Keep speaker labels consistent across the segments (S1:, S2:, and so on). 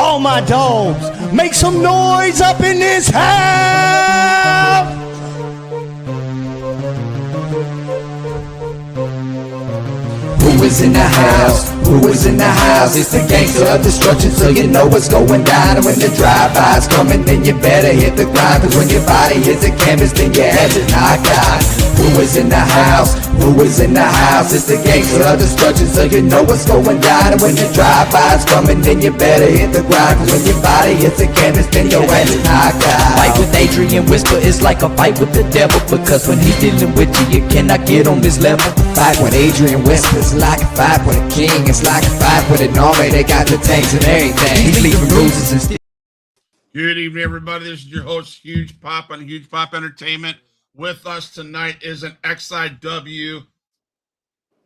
S1: all my dogs, make some noise up in this house.
S2: Who is in the house? Who is in the house? It's the gangster of destruction, so you know what's going down. And when the drive-by's coming, then you better hit the grind, cause when your body hits the canvas, then your ass is knocked out. Who is in the house? Who is in the house? It's the gangster of destruction, so you know what's going down. And when the drive-by's coming, then you better hit the grind, cause when your body hits the canvas, then your ass is knocked out. Fight with Adrian Whisper is like a fight with the devil, because when he's dealing with you, you cannot get on this level. Fight with Adrian Whisper is like a fight with a king. It's like a fight with an army. They got the tanks and everything. He's leaving bruises and still.
S3: Good evening, everybody. This is your host, Huge Pop on Huge Pop Entertainment. With us tonight is an XIW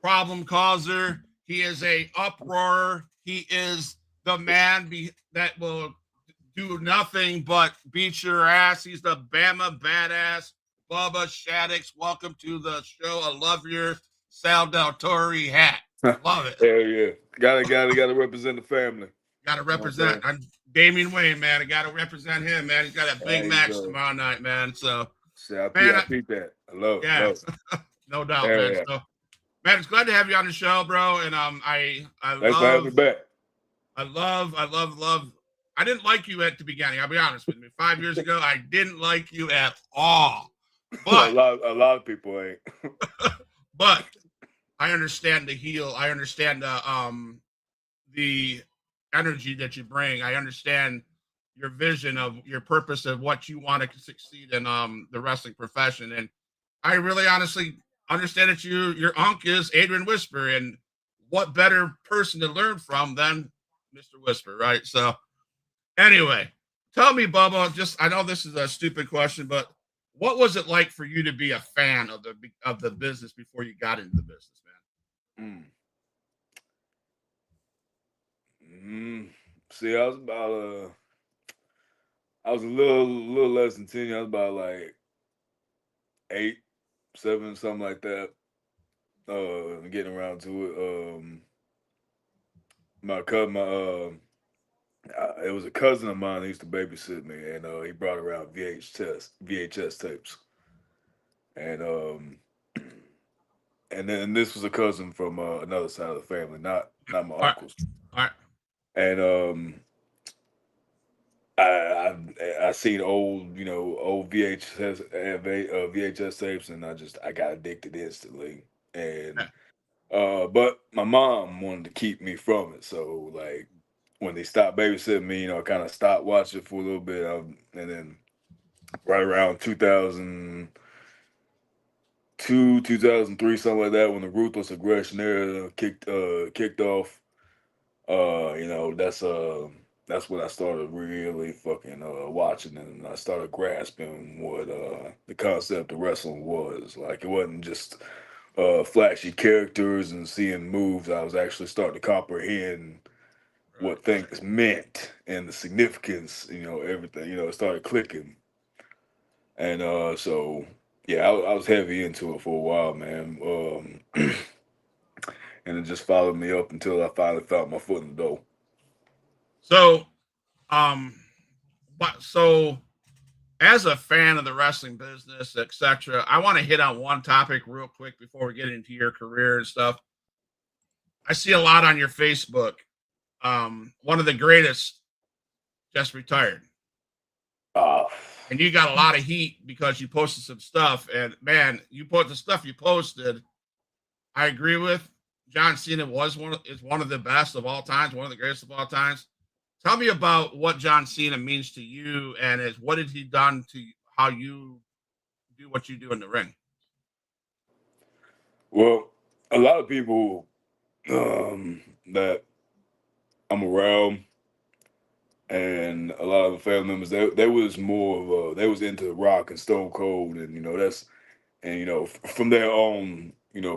S3: problem causer. He is a uproarer. He is the man that will do nothing but beat your ass. He's the Bama badass, Bubbah Shaddoxx. Welcome to the show. I love your Sal Del Torre hat. Love it.
S4: Hell yeah. Gotta represent the family.
S3: Gotta represent. I'm Damian Wayne, man. I gotta represent him, man. He's got a big match tomorrow night, man. So
S4: I peep that. I love it.
S3: Yeah, no doubt, man. Yeah. So, man, it's glad to have you on the show, bro. And I
S4: Thanks for having me back.
S3: I love. I didn't like you at the beginning. I'll be honest with you. 5 years ago, I didn't like you at all. But
S4: a lot of people ain't.
S3: But I understand the heel. I understand the energy that you bring. I understand your vision of your purpose of what you want to succeed in the wrestling profession. And I really honestly understand that your uncle is Adrian Whisper, and what better person to learn from than Mr. Whisper, right? So anyway, tell me, Bubbah, I know this is a stupid question, but what was it like for you to be a fan of the business before you got into the business, man?
S4: See, I was a little less than 10. I was about like 8, 7, something like that. Getting around to it. My cousin, it was a cousin of mine who used to babysit me, and he brought around VHS tapes, and then this was a cousin from another side of the family, not my uncle's.
S3: All right.
S4: And I seen old VHS tapes, and I got addicted instantly. And but my mom wanted to keep me from it, so like when they stopped babysitting me, I kind of stopped watching for a little bit, and then right around 2002, 2003, something like that, when the Ruthless Aggression era kicked off. That's when I started really fucking watching, and I started grasping what the concept of wrestling was. Like, it wasn't just flashy characters and seeing moves. I was actually starting to comprehend what things meant and the significance, everything, it started clicking. And so yeah, I was heavy into it for a while, man. And it just followed me up until I finally found my foot in the door.
S3: So, so as a fan of the wrestling business, etc., I want to hit on one topic real quick before we get into your career and stuff. I see a lot on your Facebook. One of the greatest just retired. And you got a lot of heat because you posted some stuff. And man, the stuff you posted, I agree with. John Cena is one of the best of all times, one of the greatest of all times. Tell me about what John Cena means to you, and what has he done to how you do what you do in the ring?
S4: Well, a lot of people that I'm around, and a lot of the family members, they was more of they was into Rock and Stone Cold, and from there on,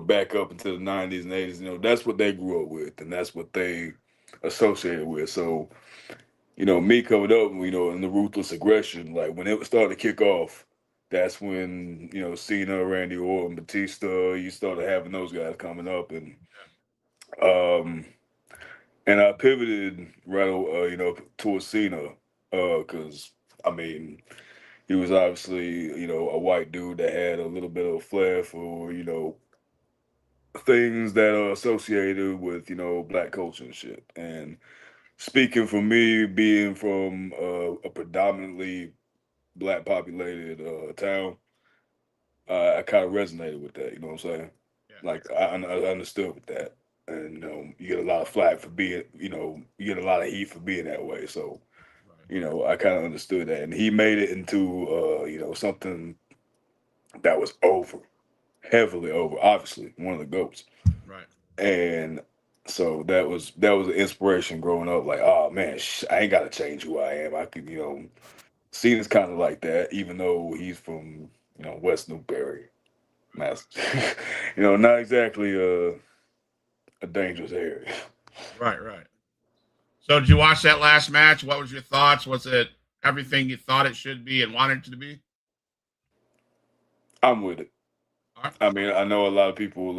S4: back up into the 90s and 80s, that's what they grew up with, and that's what they associated with. So, me coming up, in the Ruthless Aggression, like when it was starting to kick off, that's when, Cena, Randy Orton, Batista, you started having those guys coming up, and and I pivoted right, towards Cena, because I mean, he was obviously, a white dude that had a little bit of flair for, things that are associated with, black culture and shit. And speaking for me, being from a predominantly black populated town, I kind of resonated with that. You know what I'm saying?
S3: Yeah.
S4: Like I understood with that, and you get a lot of flack for being, you get a lot of heat for being that way. So
S3: Right.
S4: I kind of understood that, and he made it into something that was over, heavily over. Obviously, one of the goats,
S3: Right.
S4: and so that was an inspiration growing up. Like, oh man, I ain't got to change who I am. I could, Cena's kind of like that, even though he's from West Newbury, Mass. Not exactly a dangerous area.
S3: Right. Right. So did you watch that last match? What was your thoughts? Was it everything you thought it should be and wanted it to be?
S4: I'm with it.
S3: All right.
S4: I mean, I know a lot of people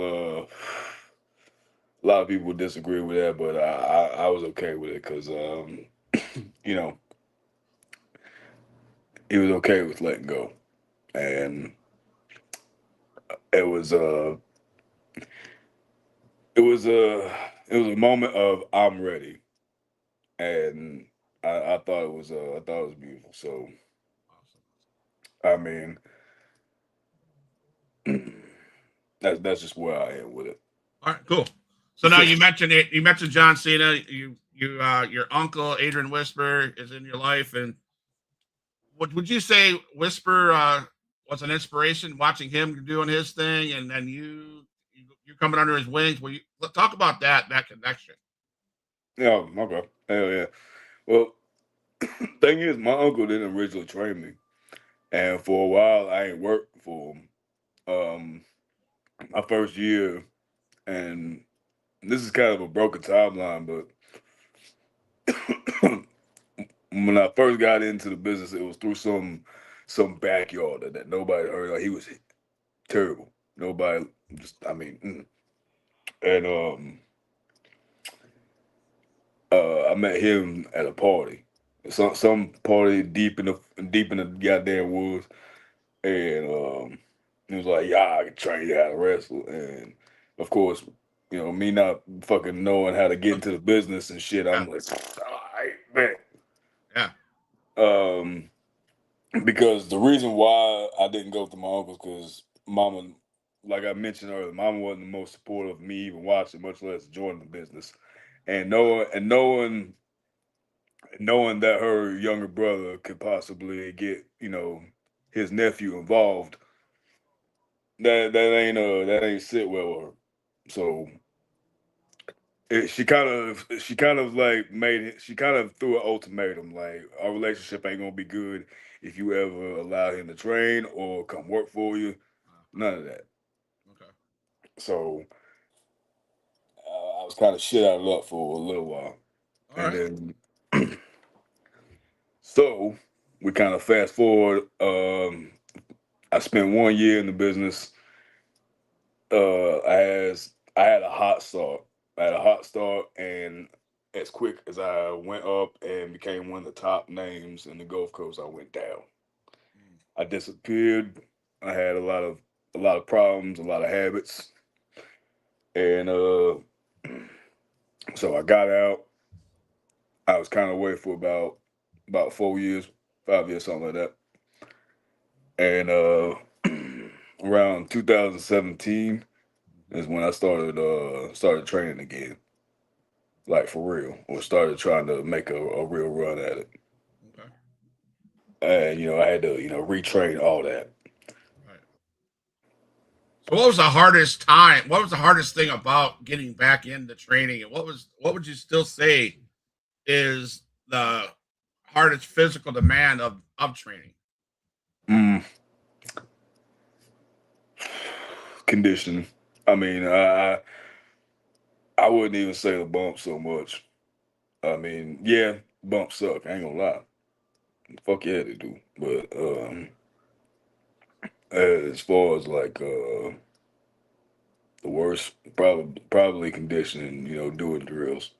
S4: disagree with that, but I was okay with it because you know he was okay with letting go, and it was it was it was a moment of I'm ready, and I thought I thought it was beautiful. So
S3: Awesome.
S4: I mean, that's just where I am with it.
S3: All right. Cool. So now you mentioned it. You mentioned John Cena. Your uncle Adrian Whisper is in your life, and would you say Whisper was an inspiration watching him doing his thing, and then you coming under his wings? Will you talk about that connection?
S4: Yeah, okay, hell yeah. Well, thing is, my uncle didn't originally train me, and for a while I ain't worked for him. Um, my first year, and this is kind of a broken timeline, but when I first got into the business, it was through some backyard that nobody heard of. He was terrible. Nobody just, I mean, and I met him at a party, some party deep in the goddamn woods, and he was like, "Yeah, I can train you how to wrestle." And of course, me not fucking knowing how to get into the business and shit,
S3: Yeah.
S4: I'm like, "All right, man."
S3: Yeah.
S4: Um, because the reason why I didn't go to my uncle's because Mama, like I mentioned earlier, Mama wasn't the most supportive of me even watching, much less joining the business. And knowing that her younger brother could possibly get his nephew involved, that ain't sit well with her. So she kind of like made it. She kind of threw an ultimatum like our relationship ain't gonna be good if you ever allow him to train or come work for you. None of that.
S3: Okay.
S4: So I was kind of shit out of luck for a little while,
S3: All
S4: and
S3: right.
S4: then so we kind of fast forward. I spent 1 year in the business. I had a hot start. I had a hot start, and as quick as I went up and became one of the top names in the Gulf Coast, I went down.
S3: Mm.
S4: I disappeared. I had a lot of problems, a lot of habits, and so I got out. I was kind of away for about 4 years, 5 years, something like that. And around 2017 is when I started training again, like for real, or started trying to make a real run at it.
S3: Okay.
S4: And I had to retrain all that.
S3: Right. So what was the hardest time? What was the hardest thing about getting back into training? And what would you still say is the hardest physical demand of training?
S4: Mm, conditioning. I mean, I wouldn't even say the bump so much. I mean, yeah, bumps suck. I ain't gonna lie. Fuck yeah, they do. But as far as like the worst, probably conditioning. Doing drills.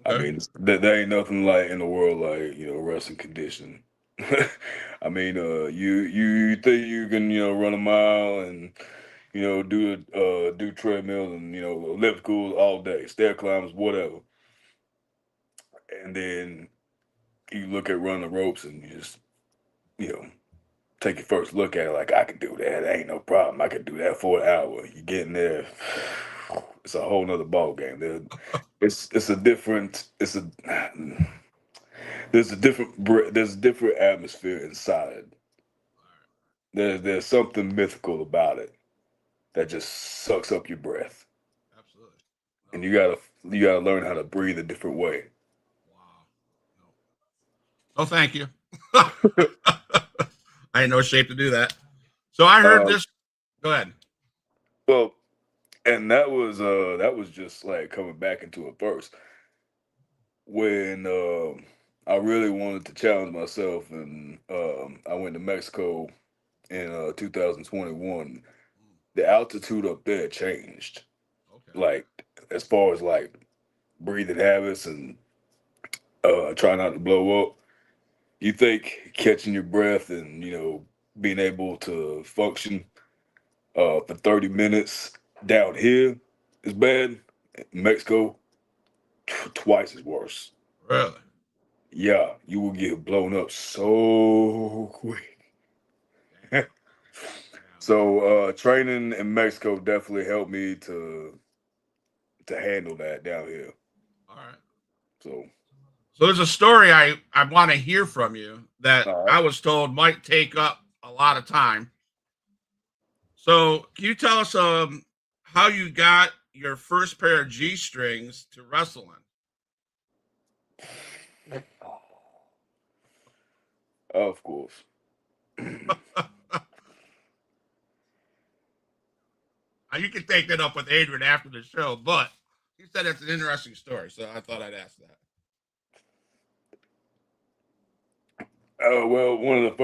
S4: I
S3: Okay.
S4: mean, there ain't nothing like in the world like, wrestling conditioning. I mean, you think you can, run a mile and, do treadmills and, ellipticals all day, stair climbs, whatever. And then you look at running the ropes and you just, you know, take your first look at it like, I can do that. Ain't no problem. I can do that for an hour. You get in there, it's a whole nother ball game. It's a different, there's a different atmosphere inside. There's something mythical about it that just sucks up your breath,
S3: Absolutely.
S4: and
S3: No.
S4: you gotta learn how to breathe a different way.
S3: Wow. No, thank you. I ain't no shape to do that. So I heard
S4: Um,
S3: this. Go ahead.
S4: well, and that was just like coming back into it first when I really wanted to challenge myself, and I went to Mexico in 2021. The altitude up there changed,
S3: Okay.
S4: like as far as like breathing habits and trying not to blow up. You think catching your breath and being able to function for 30 minutes down here is bad. Mexico, twice as worse.
S3: Really?
S4: Yeah, you will get blown up so quick.
S3: Damn. Damn.
S4: So training in Mexico definitely helped me to handle that down here.
S3: All right.
S4: So
S3: So there's a story I want to hear from you that
S4: all right.
S3: I was told might take up a lot of time. So can you tell us how you got your first pair of G strings to wrestle
S4: Of course.
S3: in? You can take that up with Adrian after the show, but he said it's an interesting story, so I thought I'd ask that.
S4: Well, one of the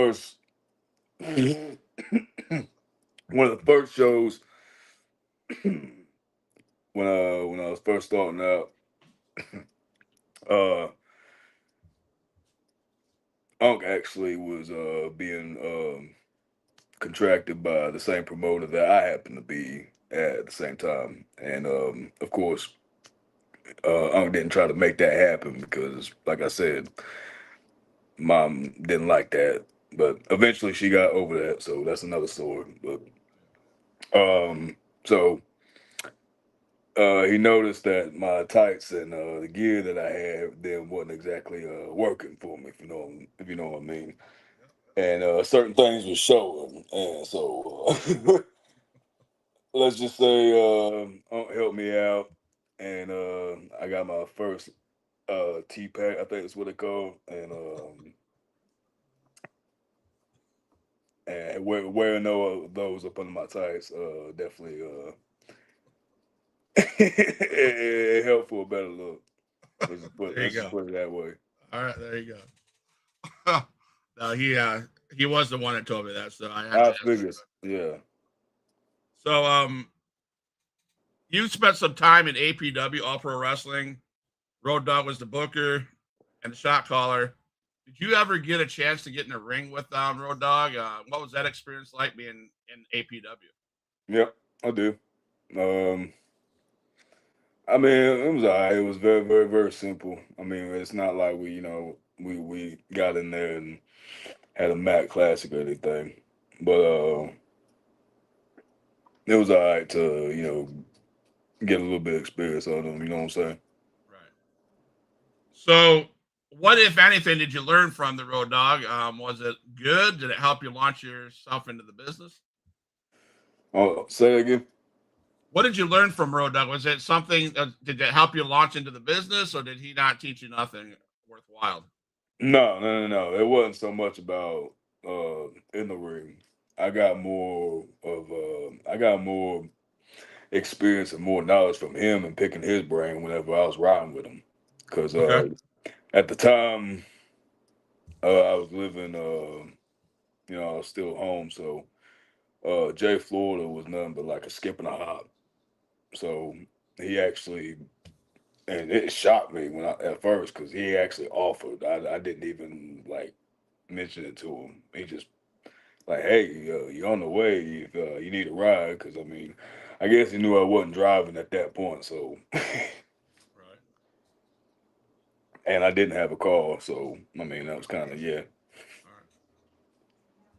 S4: first shows when I was first starting out, uh, Unc actually was being contracted by the same promoter that I happened to be at the same time, and of course, Unc didn't try to make that happen because, like I said, Mom didn't like that. But eventually, she got over that, so that's another story. But so he noticed that my tights and the gear that I had then wasn't exactly working for me, if you know what I mean. And certain things were showing, and so let's just say Unc helped me out, and I got my first T pack, I think that's what they call, and wearing no those up under my tights definitely it helped for a better look.
S3: There you
S4: Let's just
S3: go.
S4: put it that way.
S3: All right, there you go. No, he was the one that told me that, so I had to
S4: I
S3: ask.
S4: figured, yeah.
S3: So you spent some time in APW, All Pro Wrestling. Road Dogg was the booker and the shot caller. Did you ever get a chance to get in a ring with Road Dogg? What was that experience like being in APW?
S4: Yep, I do. Um, I mean, it was alright. It was very, very, very simple. I mean, it's not like we got in there and had a Mac Classic or anything, but it was alright to get a little bit of experience on them. You know what I'm saying?
S3: Right. So, what, if anything, did you learn from the Road Dogg? Was it good? Did it help you launch yourself into the business?
S4: Oh, say it again.
S3: What did you learn from Road Dogg? Was it something? Did it help you launch into the business, or did he not teach you nothing worthwhile?
S4: No, no, no, no. It wasn't so much about in the ring. I got more experience and more knowledge from him and picking his brain whenever I was riding with him. Because
S3: Okay.
S4: at the time I was living, I was still home, so Jay Florida was nothing but like a skip and a hop. So he actually and it shocked me when at first because he actually offered. I didn't even like mention it to him. He just like, hey, you're on the way if you need a ride. Because I mean, I guess he knew I wasn't driving at that point, so
S3: Right.
S4: and I didn't have a car, so I mean that was kind of yeah.
S3: All right.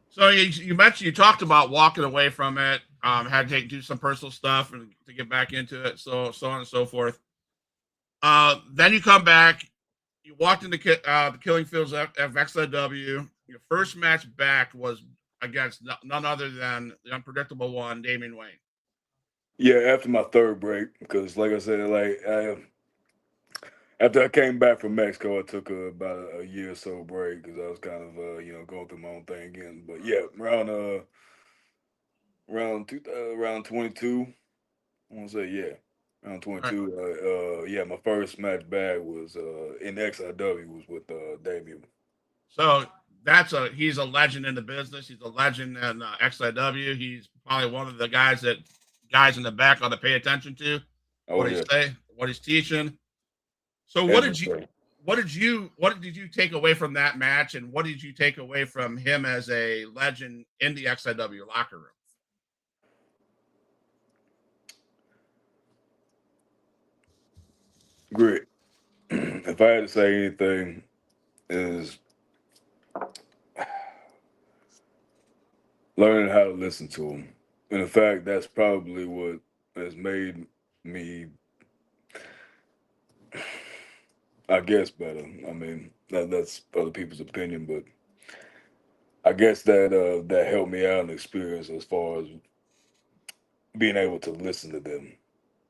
S3: So you mentioned you talked about walking away from it, had to do some personal stuff and to get back into it, so on and so forth. Then you come back. You walked into the Killing Fields of XIW. Your first match back was against none other than the unpredictable one, Damian Wayne.
S4: Yeah, after my third break, because like I said, after I came back from Mexico, I took about a year or so break because I was kind of going through my own thing again. But yeah, around 22, I want to say yeah, around
S3: Right.
S4: 22. Yeah, my first match back was in XIW was with Damien.
S3: So he's a legend in the business. He's a legend in XIW. He's probably one of the guys in the back ought to pay attention to
S4: Oh
S3: what he's
S4: yeah,
S3: saying, what he's teaching. So
S4: everything.
S3: what did you take away from that match, and what did you take away from him as a legend in the XIW locker room?
S4: Great. If I had to say anything, is learning how to listen to him. And in fact, that's probably what has made me, I guess, better. I mean, that's other people's opinion, but I guess that helped me out in the experience as far as being able to listen to them,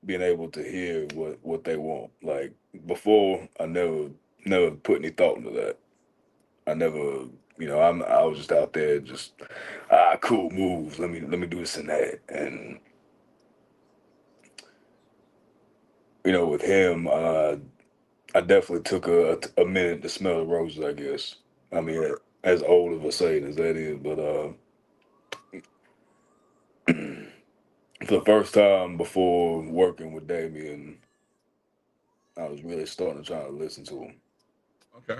S4: being able to hear what they want. Like before, I never put any thought into that. I never, I was just out there just cool moves. Let me do this and that, and with him, I definitely took a minute to smell the roses, I guess. I mean, as old of a saying as that is, but for the first time before working with Damien, I was really starting to try to listen to him.
S3: Okay.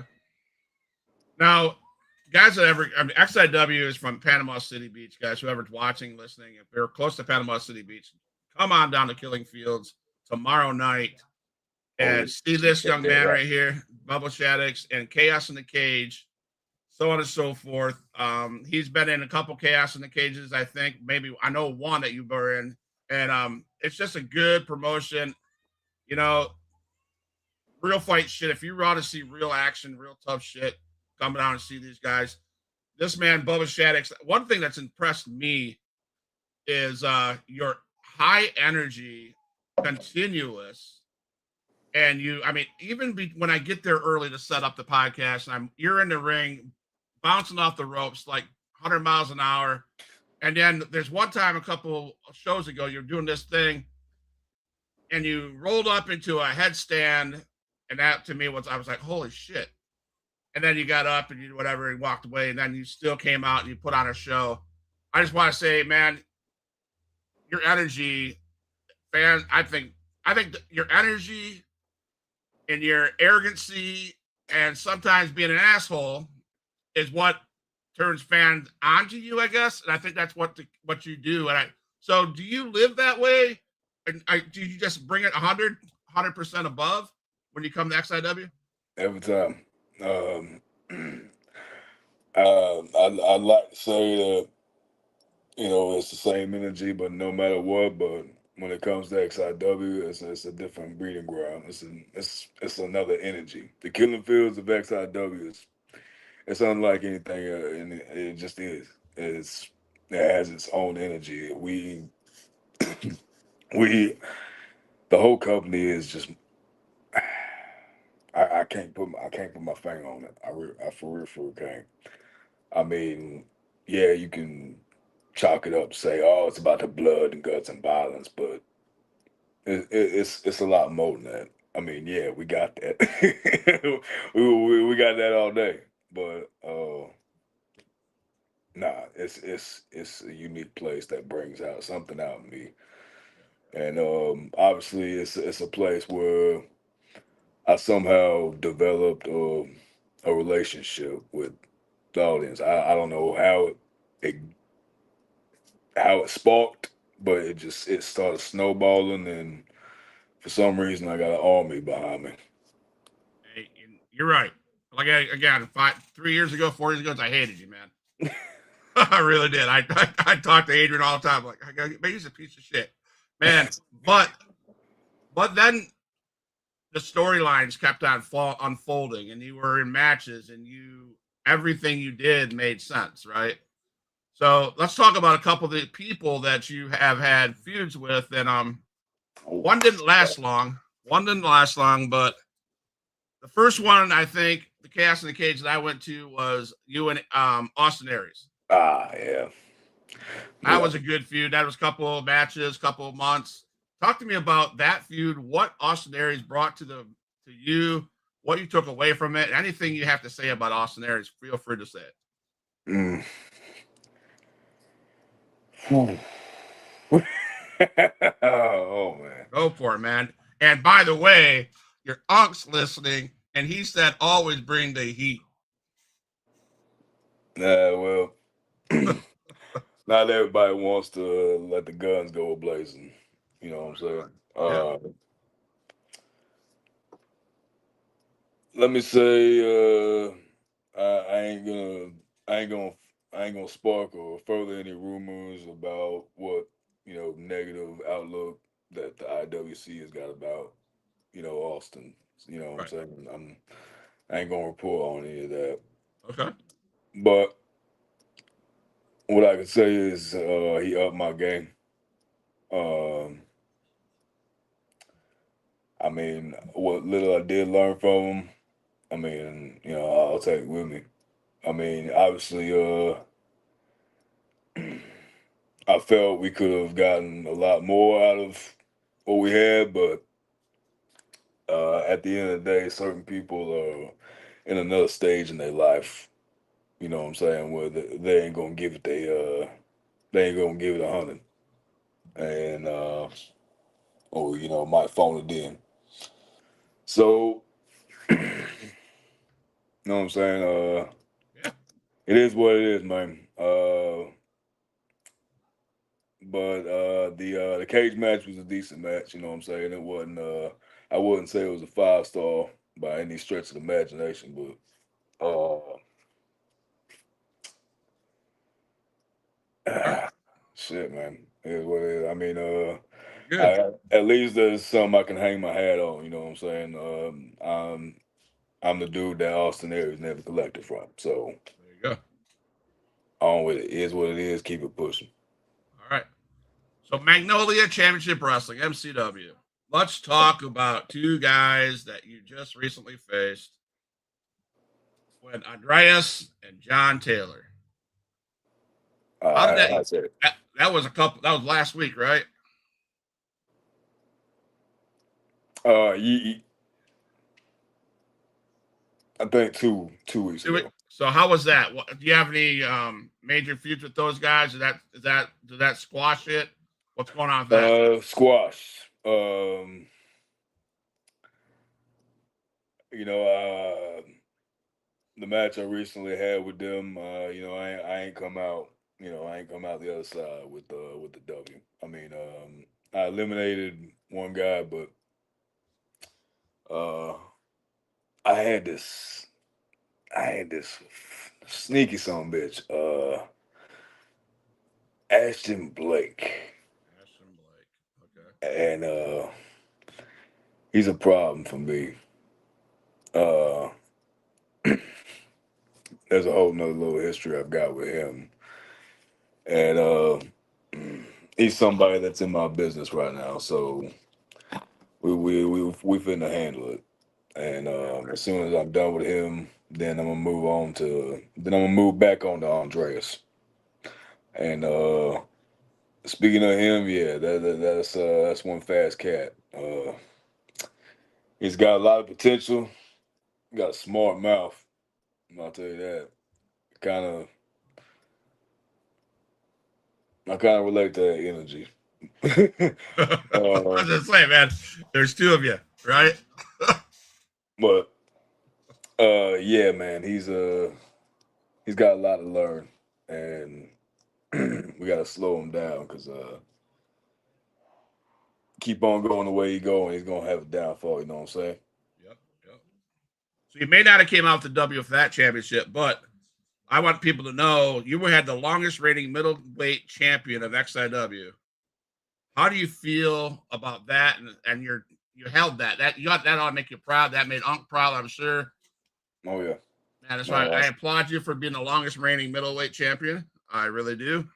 S3: Now, guys I mean, XIW is from Panama City Beach. Guys, whoever's watching, listening, if they're close to Panama City Beach, come on down to Killing Fields tomorrow night
S4: Oh,
S3: and see this
S4: yeah,
S3: young
S4: yeah,
S3: man
S4: right.
S3: right here, Bubbah Shaddoxx, and Chaos in the Cage, so on and so forth. He's been in a couple Chaos in the Cages, I think. Maybe I know one that you were in, and it's just a good promotion. You know, real fight shit. If you want to see real action, real tough shit, come down and see these guys. This man, Bubbah Shaddoxx. One thing that's impressed me is your high energy, continuous, and you. I mean, when I get there early to set up the podcast, and you're in the ring, bouncing off the ropes like 100 miles an hour, and then there's one time a couple of shows ago you're doing this thing, and you rolled up into a headstand, and that to me I was like, holy shit. And then you got up and you whatever and walked away, and then you still came out and you put on a show. I just want to say, man, your energy, fan. I think your energy and your arrogancy and sometimes being an asshole is what turns fans onto you, I guess. And I think that's what you do. So do you live that way? And do you just bring it 100% above when you come to XIW?
S4: Every time. Um, I'd like to say that it's the same energy, but no matter what. But when it comes to XIW, it's a different breeding ground. It's another energy. The killing fields of XIW it's unlike anything, and it just is. It has its own energy. We the whole company is just. I can't put my finger on it. I for real can't. I mean, yeah, you can chalk it up, say, oh, it's about the blood and guts and violence, but it's a lot more than that. I mean, yeah, we got that. we got that all day, but nah, it's a unique place that brings out something out of me, and obviously it's a place where I somehow developed a relationship with the audience. I don't know it how it sparked, but it started snowballing, and for some reason I got an army behind me.
S3: Hey, you're right. Like again, 3 years ago, 4 years ago, I hated you, man. I really did. I talk to Adrian all the time. Like, he's a piece of shit, man. But then the storylines kept on unfolding, and you were in matches, and everything you did made sense, right? So let's talk about a couple of the people that you have had feuds with, and one didn't last long. One didn't last long, but the first one, I think, the Chaos in the Cage that I went to was you and Austin Aries.
S4: Yeah.
S3: That was a good feud. That was a couple of matches, couple of months. Talk to me about that feud. What Austin Aries brought to you, what you took away from it. Anything you have to say about Austin Aries, feel free to say it.
S4: Mm. Oh man.
S3: Go for it, man. And by the way, your unc's listening, and he said always bring the heat.
S4: Well, not everybody wants to let the guns go blazing. You know what I'm saying?
S3: Yeah.
S4: Let me say, I ain't gonna spark or further any rumors about what negative outlook that the IWC has got about Austin. You know what I'm
S3: Right.
S4: saying? I ain't gonna report on any of that.
S3: Okay.
S4: But what I can say is he upped my game. Um, I mean, what little I did learn from him, I mean, I'll take it with me. I mean, obviously, I felt we could have gotten a lot more out of what we had, but at the end of the day, certain people are in another stage in their life. You know what I'm saying? Where they ain't gonna give it they ain't gonna give it 100, and or might phone it in. So, you know what I'm saying?
S3: Yeah.
S4: It is what it is, man. But the cage match was a decent match. You know what I'm saying? It wasn't. I wouldn't say it was a 5-star by any stretch of the imagination, but
S3: Okay.
S4: shit, man, it is what it is. I mean,
S3: Good.
S4: at least there's something I can hang my hat on. You know what I'm saying? I'm the dude that Austin Aries never collected from. So
S3: There you go.
S4: on with it. It is what it is. Keep it pushing.
S3: All right. So Magnolia Championship Wrestling, MCW. Let's talk about two guys that you just recently faced, when Andreas and John Taylor. How did that?
S4: That's it.
S3: That was a couple. That was last week, right?
S4: Ye I think two weeks ago.
S3: So how was that? Do you have any major feuds with those guys? Did that squash it? What's going on with that?
S4: Squash. You know, the match I recently had with them, I ain't come out. I ain't come out the other side with the W. I mean, I eliminated one guy, but uh, I had this, sneaky son bitch, Ashton Blake,
S3: Ashton Blake. Okay.
S4: and he's a problem for me. Uh, there's a whole nother little history I've got with him, and he's somebody that's in my business right now. So we finna handle it, and as soon as I'm done with him, then I'm gonna move back on to Andreas. And speaking of him, yeah, that's one fast cat. He's got a lot of potential. Got a smart mouth. I'll tell you that. Kind of, I kind of relate to that energy.
S3: I was gonna say, man, there's two of you, right?
S4: But yeah, man, he's got a lot to learn, and we gotta slow him down because keep on going the way he going, he's gonna have a downfall. You know what I'm saying?
S3: Yep. Yep. So you may not have came out with the W for that championship, but I want people to know you had the longest reigning middleweight champion of XIW. How do you feel about that? And you held that. That you got that ought to make you proud. That made Unc proud, I'm sure.
S4: Oh yeah,
S3: Man, that's why
S4: no,
S3: I applaud you for being the longest reigning middleweight champion. I really do.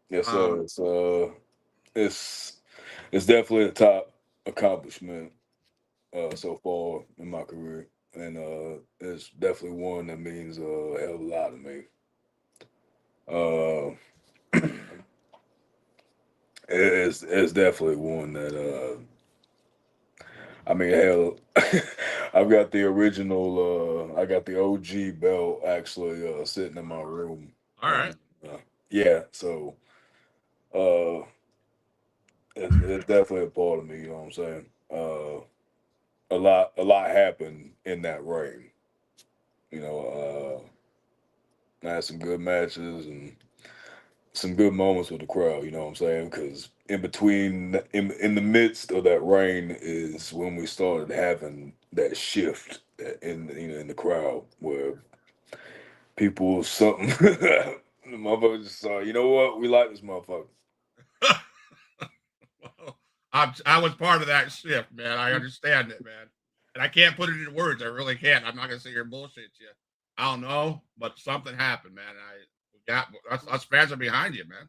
S4: yes sir. It's it's definitely a top accomplishment so far in my career, and it's definitely one that means a hell of a lot to me. Uh, it's definitely one that I mean, hell, I've got the original. I got the OG belt actually sitting in my room.
S3: All right.
S4: Yeah, so uh, it's definitely a part of me. You know what I'm saying? A lot happened in that reign. You know, I had some good matches and some good moments with the crowd. You know what I'm saying? Because in between, in the midst of that reign, is when we started having that shift in in the crowd where people something the motherfuckers just saw. You know what? We like this motherfucker.
S3: Well, I was part of that shift, man. I understand it, man. And I can't put it into words. I really can't. I'm not gonna sit here and bullshit you. I don't know, but something happened, man. I got us fans are behind you, man.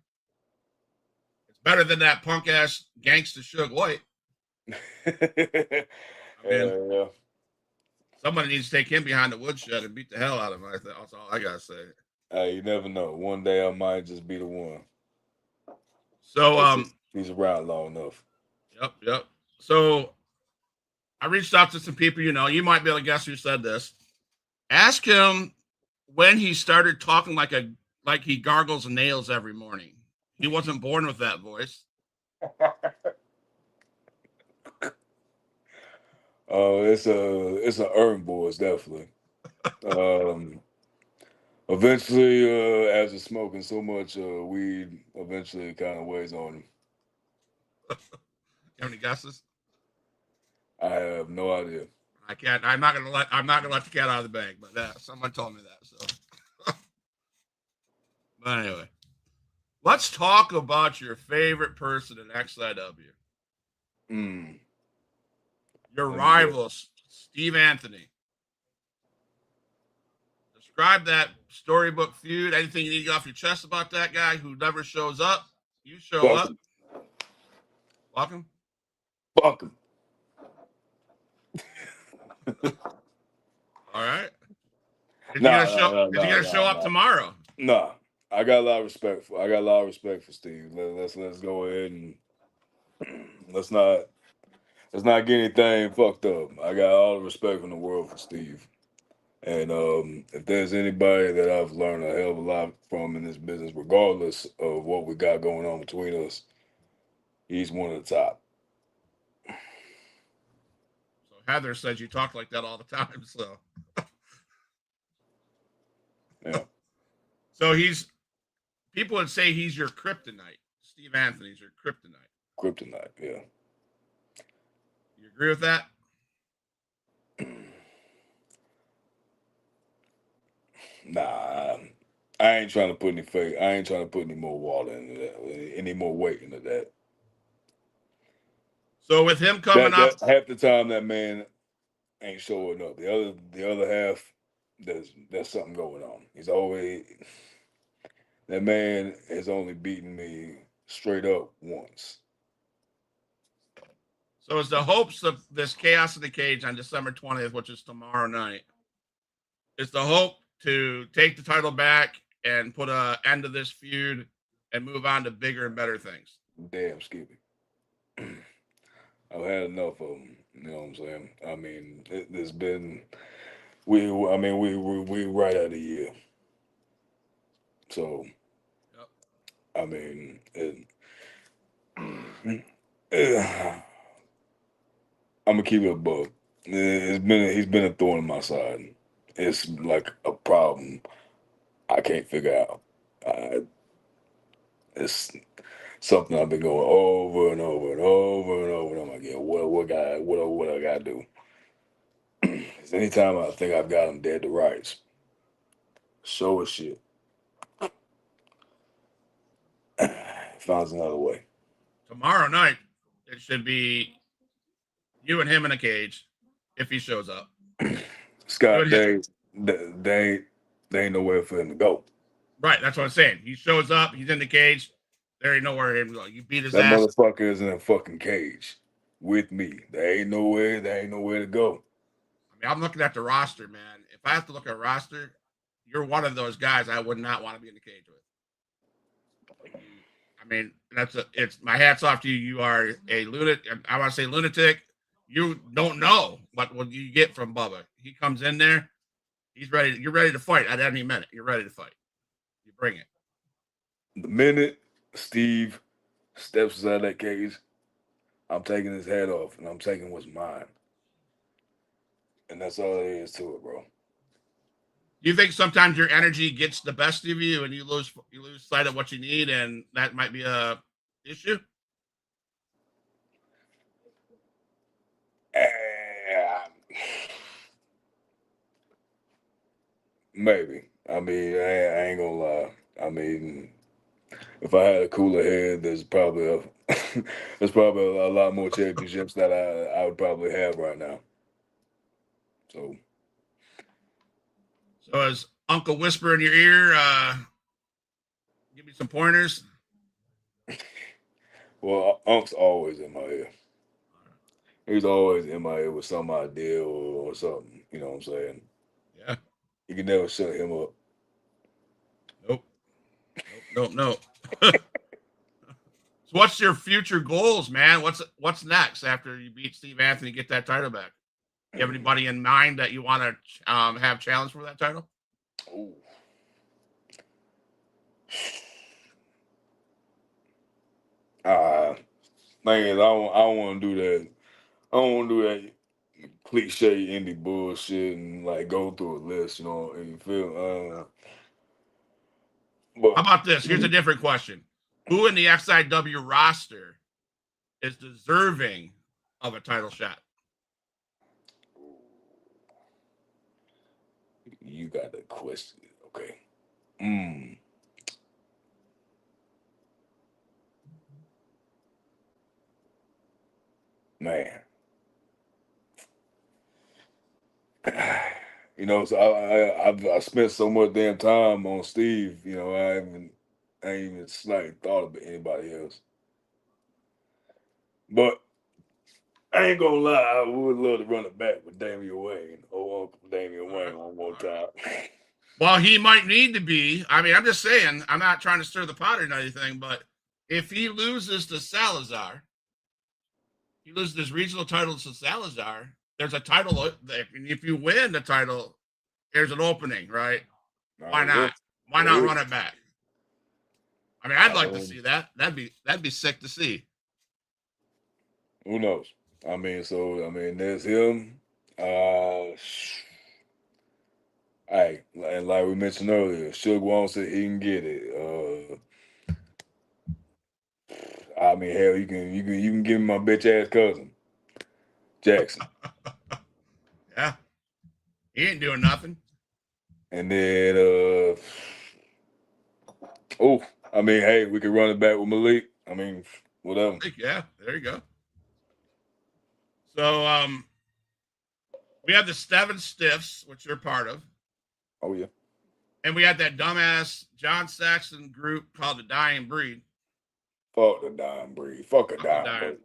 S3: It's better than that punk ass gangster Suge White.
S4: Yeah,
S3: I mean,
S4: yeah.
S3: somebody needs to take him behind the woodshed and beat the hell out of him. That's all I gotta say.
S4: You never know. One day I might just be the one.
S3: So,
S4: He's around long enough.
S3: yep. So I reached out to some people. You might be able to guess who said this. Ask him when he started talking like he gargles nails every morning. He wasn't born with that voice.
S4: Oh, it's a urban boys definitely. Um, Eventually, after smoking so much weed, eventually it kind of weighs on him.
S3: You have any guesses?
S4: I have no idea.
S3: I can't. I'm not gonna let the cat out of the bag. But someone told me that. So, but anyway, let's talk about your favorite person in XIW.
S4: Mm.
S3: Your
S4: Let me get.
S3: rival, Steve Anthony. Describe that storybook feud. Anything you need to get off your chest about that guy who never shows up? You show
S4: Fuck
S3: up.
S4: him.
S3: Welcome.
S4: Fuck him.
S3: All right. Is he gonna
S4: Nah,
S3: show?
S4: nah, nah,
S3: Is he
S4: nah,
S3: gonna show
S4: nah,
S3: up
S4: nah.
S3: tomorrow?
S4: Nah. I got a lot of respect for. I got a lot of respect for Steve. Let's go ahead and let's not get anything fucked up. I got all the respect in the world for Steve. And if there's anybody that I've learned a hell of a lot from in this business, regardless of what we got going on between us, he's one of the top.
S3: So Heather says you talk like that all the time.
S4: Yeah,
S3: So people would say he's your kryptonite. Steve Anthony's your kryptonite.
S4: kryptonite. Yeah.
S3: You agree with that?
S4: Nah, I ain't trying to put any fake. I ain't trying to put any more water into that, any more weight into that.
S3: So with him coming
S4: That
S3: up,
S4: half the time that man ain't showing up. The other half, there's something going on. He's always that man has only beaten me straight up once.
S3: so is the hopes of this Chaos in the Cage on December 20th, which is tomorrow night, is the hope to take the title back and put an end to this feud and move on to bigger and better things.
S4: Damn, Skippy. I've had enough of them. You know what I'm saying? I mean, there's been we. I mean, we right at a year. So
S3: Yep.
S4: I mean, I'm gonna keep it a bug. He's been a thorn in my side. It's like a problem I can't figure out. It's something I've been going over and over and over and over. And I'm like, yeah, what I gotta do? Because anytime I think I've got him dead to rights, so is shit. Finds another way.
S3: Tomorrow night, it should be you and him in a cage if he shows up.
S4: Scott, they ain't nowhere for him to go.
S3: Right, that's what I'm saying. He shows up, he's in the cage. There ain't nowhere for him to go. You beat his
S4: That
S3: ass.
S4: motherfucker is in a fucking cage with me. There ain't nowhere to go.
S3: I mean, I'm looking at the roster, man. If I have to look at a roster, you're one of those guys I would not want to be in the cage with. I mean, it's my hat's off to you. You are a lunatic. I want to say lunatic. You don't know what you get from Bubbah. He comes in there, he's ready. You're ready to fight at any minute. You're ready to fight. You bring it.
S4: The minute Steve steps out of that cage, I'm taking his head off and I'm taking what's mine. And that's all there is to it, bro.
S3: Do you think sometimes your energy gets the best of you and you lose sight of what you need, and that might be a issue?
S4: Maybe. I mean, I ain't gonna lie. I mean, if I had a cooler head, there's probably a lot more championships that I would probably have right now. So
S3: is Uncle Whisper in your ear? Give me some pointers.
S4: well, Unc's always in my ear. He's always in my ear with some idea or something. You know what I'm saying?
S3: Yeah.
S4: You can never shut him up.
S3: Nope. So what's your future goals, man? What's next after you beat Steve Anthony, get that title back? You have anybody in mind that you want to have challenge for that title?
S4: Ooh. Man, I don't want to do that. I don't want to do that cliche indie bullshit and like go through a list, you know, and you feel. But
S3: How about this? Here's a different question: who in the XIW roster is deserving of a title shot?
S4: You got the question, okay? Man. You know, so I spent so much damn time on Steve. You know, I ain't even slightly thought of anybody else. But I ain't gonna lie, I would love to run it back with Damian Wayne, Uncle Damian Wayne, one more time.
S3: Well, he might need to be. I mean, I'm just saying. I'm not trying to stir the pot or anything, but if he loses to Salazar, he loses his regional title to Salazar. There's a title. If you win the title, there's an opening, right? Why not? Why not run it back? I mean, I'd like to see that. That'd be sick to see.
S4: Who knows? I mean, there's him. Hey, and like we mentioned earlier, Suge wants it, he can get it. I mean, hell, you can give me my bitch ass cousin, Jackson.
S3: Yeah, he ain't doing nothing.
S4: And then, I mean, hey, we could run it back with Malik. I mean, whatever.
S3: Yeah, there you go. So, we have the Seven Stiffs, which you're part of.
S4: Oh yeah.
S3: And we had that dumbass John Saxon group called the Dying Breed.
S4: Fuck the Dying Breed. Fuck a dying breed.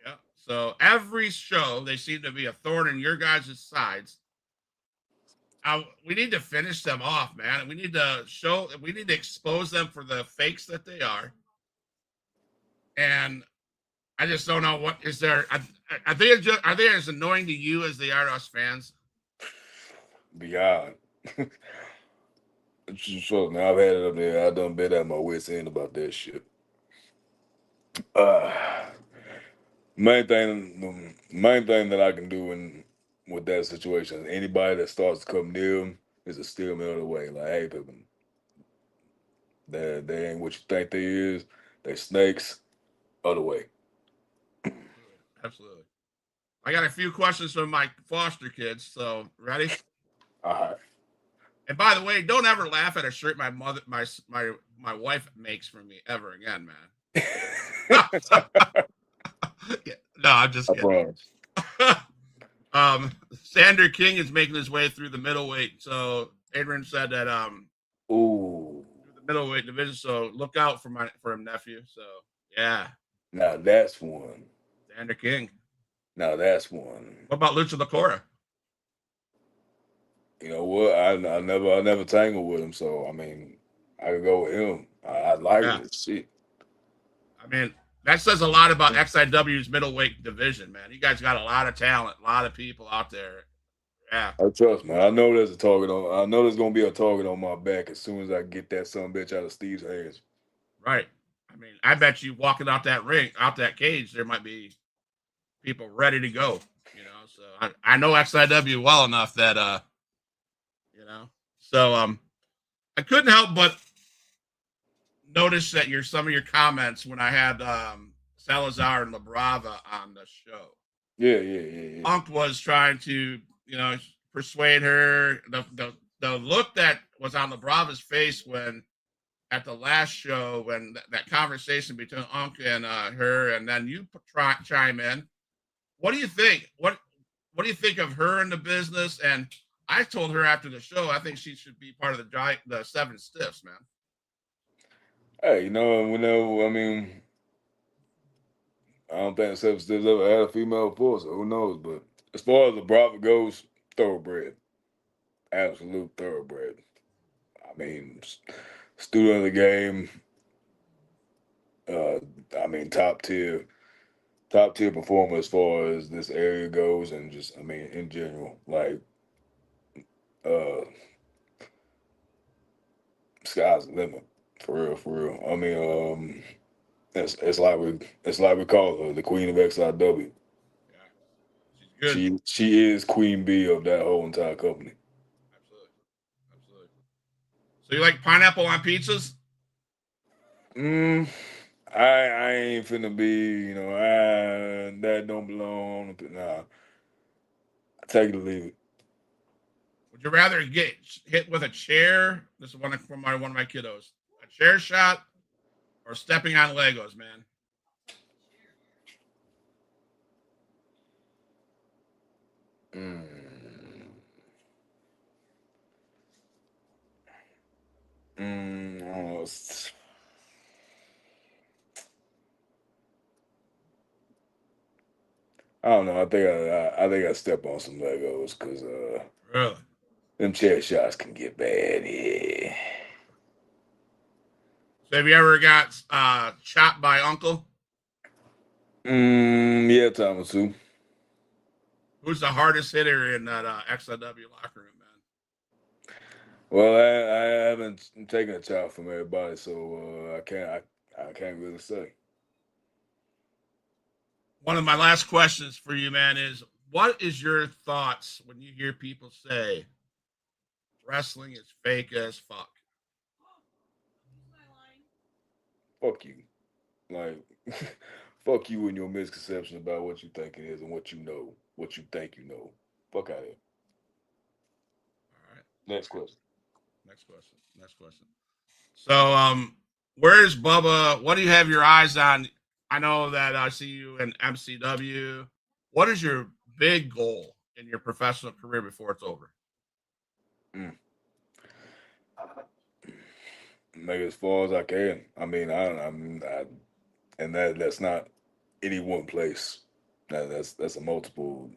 S3: Yeah. So every show, they seem to be a thorn in your guys' sides. We need to finish them off, man. We need to expose them for the fakes that they are. And I just don't know what is there. Are they as annoying to you as they are to us fans?
S4: Beyond. Trust me, I've had it up there. I done been at my wits end about that shit. Main thing that I can do with that situation. Anybody that starts to come near him is a steal me other way. Like, hey, people, they ain't what you think they is. They snakes. Other way.
S3: Absolutely. I got a few questions from my foster kids. So ready?
S4: All right.
S3: And by the way, don't ever laugh at a shirt my wife makes for me ever again, man. No, I'm just
S4: I
S3: kidding.
S4: promise.
S3: Sander King is making his way through the middleweight. So Adrian said that
S4: Ooh.
S3: through the middleweight division. So look out for him, nephew. So yeah,
S4: Now that's one.
S3: Sander King.
S4: Now that's one.
S3: What about Lucha Lacora?
S4: You know what? I never tangled with him, so I mean, I could go with him. I like
S3: Yeah,
S4: it. Shit.
S3: I mean that says a lot about XIW's middleweight division, man. You guys got a lot of talent, a lot of people out there. Yeah,
S4: I trust me. I know there's a target on. I know there's gonna be a target on my back as soon as I get that son bitch out of Steve's hands.
S3: right. I mean, I bet you walking out that ring, out that cage, there might be people ready to go. You know, so I know XIW well enough that you know. So I couldn't help but notice that some of your comments when I had Salazar and La Brava on the show.
S4: Yeah.
S3: Unk was trying to, persuade her. The look that was on La Brava's face when at the last show when that conversation between Unk and her, and then you chime in. What do you think? What do you think of her in the business? And I told her after the show, I think she should be part of the Seven Stiffs, man.
S4: Hey, I mean, I don't think Seven Stiffs ever had a female before, so who knows? But as far as the Bravo goes, thoroughbred, absolute thoroughbred. I mean, student of the game. Uh, I mean, top tier performer as far as this area goes, and just I mean in general, like uh, sky's the limit for real. I mean, it's like we call her the Queen of XIW.
S3: Yeah, she's good.
S4: She is Queen Bee of that whole entire company.
S3: Absolutely, absolutely. So you like pineapple on pizzas?
S4: Mm, I ain't finna be, that don't belong. Nah, take it or leave it.
S3: Would you rather get hit with a chair? This is one from one of my kiddos. A chair shot or stepping on Legos, man.
S4: Mm. I don't know. I don't know. I think I step on some Legos because
S3: Really?
S4: them chair shots can get bad. Yeah.
S3: So have you ever got chopped by Uncle?
S4: Yeah, time or two.
S3: Who's the hardest hitter in that XIW locker room, man?
S4: Well, I haven't taken a chop from everybody, so I can't really say.
S3: One of my last questions for you, man, is what is your thoughts when you hear people say wrestling is fake as fuck?
S4: Fuck you. Like, fuck you and your misconception about what you think it is and what you think you know. Fuck out of here.
S3: All right.
S4: Next question.
S3: Next question. So, where's Bubba? What do you have your eyes on? I know that I see you in MCW. What is your big goal in your professional career before it's over?
S4: Mm. Make it as far as I can. I mean, and that's not any one place. That's a multiple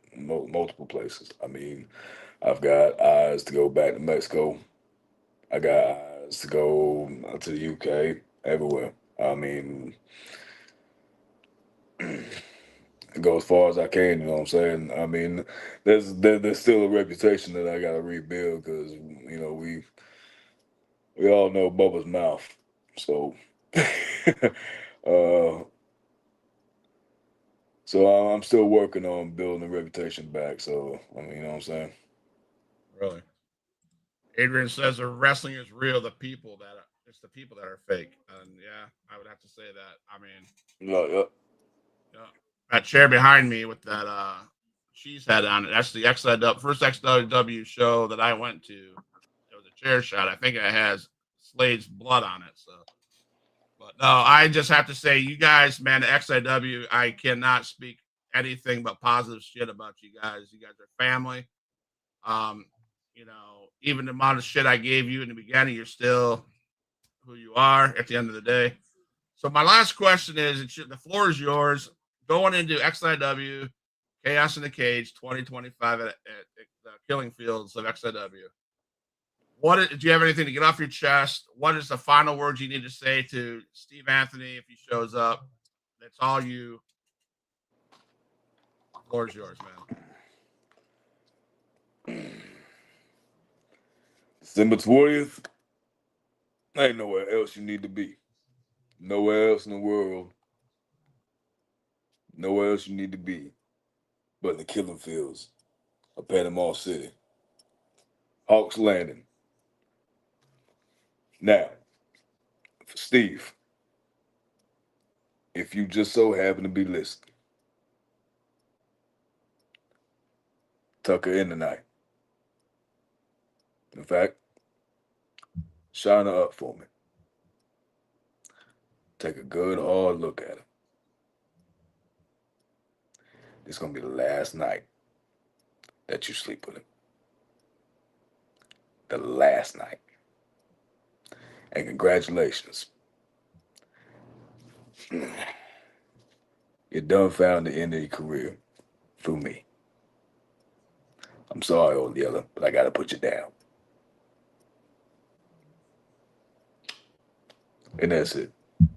S4: places. I mean, I've got eyes to go back to Mexico. I got eyes to go to the UK, everywhere. I mean, go as far as I can. You know what I'm saying? I mean, there's still a reputation that I got to rebuild because we all know Bubba's mouth. So, uh, So I'm still working on building a reputation back. So I mean, you know what I'm saying?
S3: Really. Adrian says the wrestling is real. It's the people that are fake. And yeah, I would have to say that. I mean,
S4: Yeah.
S3: that chair behind me with that cheese head on it. That's the first XIW show that I went to. It was a chair shot. I think it has Slade's blood on it. So, but no, I just have to say, you guys, man, the XIW, I cannot speak anything but positive shit about you guys. You guys are family. You know, even the amount of shit I gave you in the beginning, you're still who you are at the end of the day. So my last question is, the floor is yours. Going into XIW, Chaos in the Cage 2025 at the Killing Fields of XIW. Do you have anything to get off your chest? What is the final words you need to say to Steve Anthony if he shows up? That's all you. The floor is yours, man.
S4: December 20th. Ain't nowhere else you need to be. Nowhere else in the world. Nowhere else you need to be but in the Killing Fields of Panama City. Hawks Landing. Now, for Steve, if you just so happen to be listening, tuck her in tonight. In fact, shine her up for me. Take a good hard look at her. It's going to be the last night that you sleep with him. The last night. And congratulations. You done found the end of your career through me. I'm sorry, old Yeller, but I got to put you down. And that's it.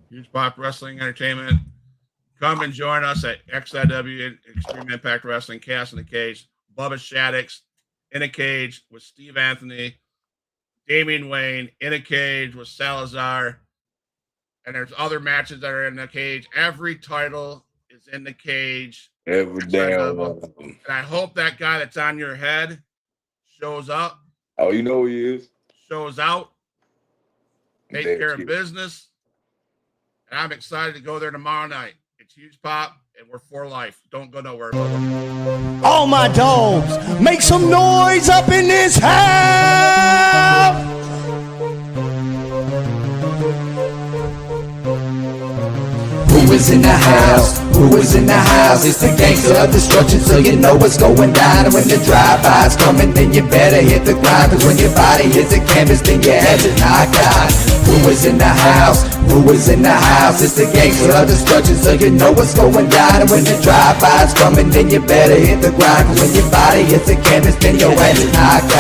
S3: Huge Pop Wrestling Entertainment. Come and join us at XIW Extreme Impact Wrestling, Chaos in the Cage, Bubbah Shaddoxx in a cage with Steve Anthony, Damian Wayne in a cage with Salazar, and there's other matches that are in the cage. Every title is in the cage.
S4: Every damn one of them.
S3: And I hope that guy that's on your head shows up.
S4: Oh, you know who he is?
S3: Shows out. Take care of business. And I'm excited to go there tomorrow night. It's Huge Pop, and we're for life. Don't go nowhere.
S1: All my dogs, make some noise up in this house.
S2: Who is in the house? Who is in the house? It's the gangster of destruction, so you know what's going down. And when the drive-by's coming, then you better hit the grind. Cause when your body hits the canvas, then your head's knocked out. Who is in the house? Who is in the house? It's the gangster of destruction, so you know what's going down. And when the drive-by's coming, then you better hit the grind. Cause when your body hits the canvas, then your head's knocked out.